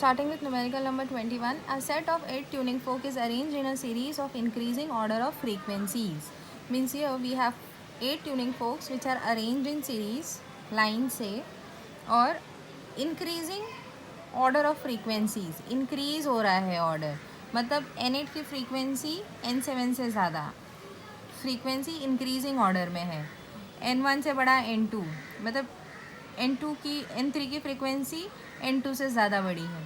Starting with numerical number 21, a set of 8 tuning fork is arranged in a series of increasing order of frequencies. Means here we have 8 tuning forks which are arranged in series, line से, और increasing order of frequencies, increase हो रहा है order, मतलब N8 की frequency N7 से ज़्यादा, frequency increasing order में है, N1 से बड़ा N2, मतलब N2 की N3 की फ्रीक्वेंसी N2 से ज़्यादा बड़ी है,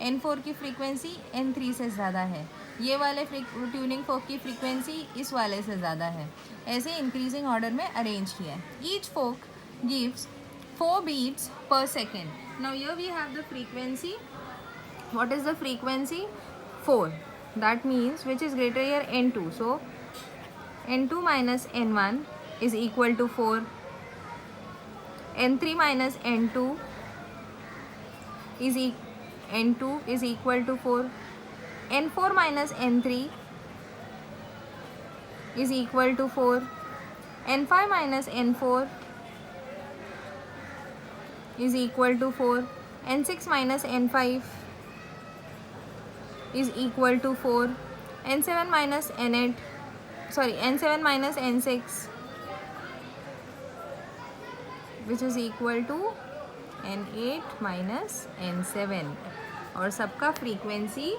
N4 की फ्रीक्वेंसी N3 से ज़्यादा है, ये वाले ट्यूनिंग फोक की फ्रीक्वेंसी इस वाले से ज़्यादा है, ऐसे इंक्रीजिंग ऑर्डर में अरेंज किया है. Each folk gives 4 beats per second. Now here we have the frequency. What is the frequency? 4. That means which is greater here? N2. So N2 minus N1 is equal to 4. N3 minus N2 is N2 is equal to 4. N4 minus N3 is equal to 4. N5 minus N4 is equal to 4. N6 minus N5 is equal to 4. N7 minus N8, N7 minus N6, which is equal to N8 minus N7, और सबका frequency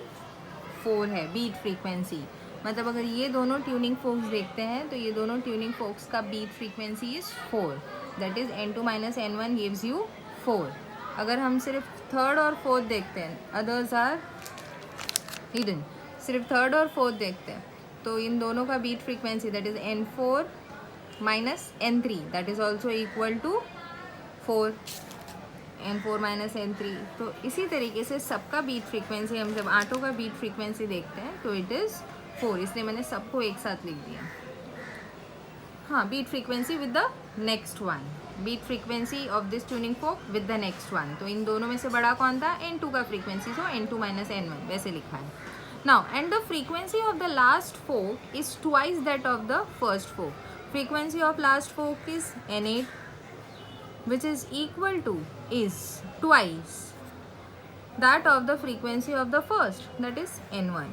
4 है, beat frequency. मतलब अगर ये दोनों tuning focus देखते हैं तो ये दोनों ट्यूनिंग फोक्स का beat frequency is 4. That is N2 minus N1 gives you 4. अगर हम सिर्फ थर्ड और फोर्थ देखते हैं, अदर्स आर हिडन, सिर्फ थर्ड और फोर्थ देखते हैं तो इन दोनों का beat frequency that is N4 minus N3 that is also equal to 4. N4 minus N3. तो इसी तरीके से सबका बीट फ्रीक्वेंसी, हम जब आटो का बीट फ्रीक्वेंसी देखते हैं तो इट इज़ 4. इसलिए मैंने सबको एक साथ लिख दिया. हाँ, beat frequency with the next one, beat frequency of this tuning fork with the next one. तो इन दोनों में से बड़ा कौन था? N2 का फ्रीक्वेंसी, सो N2 माइनस N1 वैसे लिखा है. Now and the frequency of the last fork is twice that of the first fork. Frequency of last fork is N8, which is equal to is twice that of the frequency of the first, that is N1.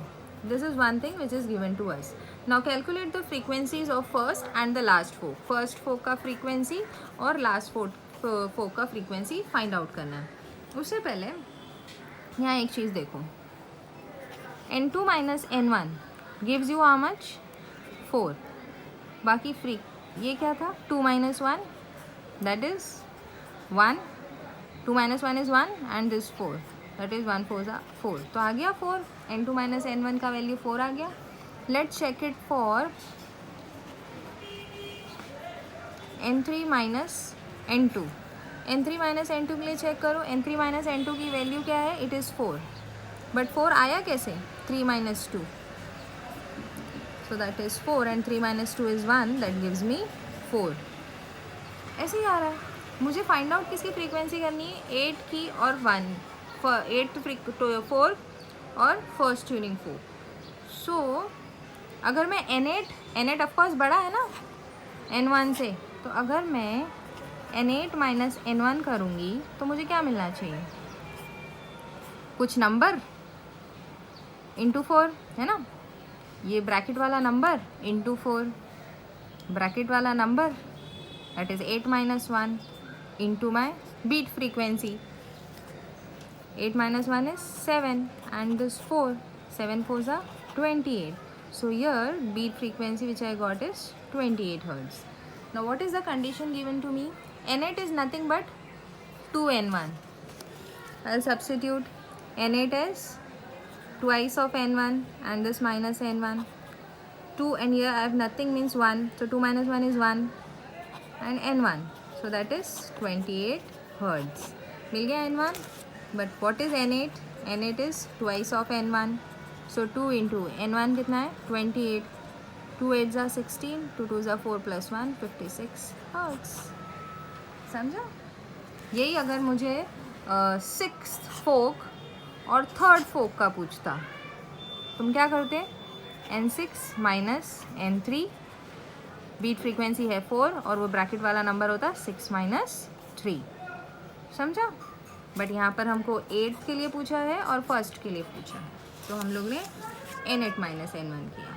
This is one thing which is given to us. Now calculate the frequencies of first and the last fork. First fork का frequency और last fork का frequency find out करना है. उससे पहले यहाँ एक चीज़ देखो, N2 minus N1 gives you how much? 4. बाकी ये क्या था? 2 minus 1, that is 1. 2 minus 1 is 1 and this 4, that is 1 4 4. तो आ गया 4. N2 minus N1 का वैल्यू 4 आ गया. Let's check it for N3 minus N2. N3 minus N2 के लिए चेक करो. N3 माइनस N2 की वैल्यू क्या है? It is 4. बट 4 आया कैसे? 3 minus 2, so that is 4 and 3 minus 2 is 1, that gives me 4. ऐसे ही आ रहा है. मुझे फाइंड आउट किसकी फ्रीक्वेंसी करनी है? 8 की और 1, 4 और फर्स्ट ट्यूनिंग 4. सो अगर मैं N8 ऑफकोर्स बड़ा है ना N1 से, तो अगर मैं N8 माइनस N1 करूँगी तो मुझे क्या मिलना चाहिए? कुछ नंबर इंटू 4 है ना, ये ब्रैकेट वाला नंबर इंटू 4, ब्रैकेट वाला number that is 8 minus 1 into my beat frequency. 8 minus 1 is 7 and this 4, 7 4s are 28. So here beat frequency which I got is 28 Hertz. Now what is the condition given to me? N8 is nothing but 2N1. I'll substitute. N8 is twice of N1 and this minus N1. 2 and here I have nothing means 1. So 2 minus 1 is 1. And N1, so that is 28 Hertz. मिल गया N1. But what is N8? N8 is twice of N1. So 2 into N1 कितना है? 28. 2 8s are 16. 2 2s are 4 plus 1, 56 Hertz. समझा? यही अगर मुझे 6th फोक और third फोक का पूछता, तुम क्या करते? N6 minus N3, beat frequency है 4 और वो ब्रैकेट वाला नंबर होता 6 माइनस 3. समझा? बट यहाँ पर हमको 8th के लिए पूछा है और फर्स्ट के लिए पूछा है, तो हम लोग ने n8 - n1 किया।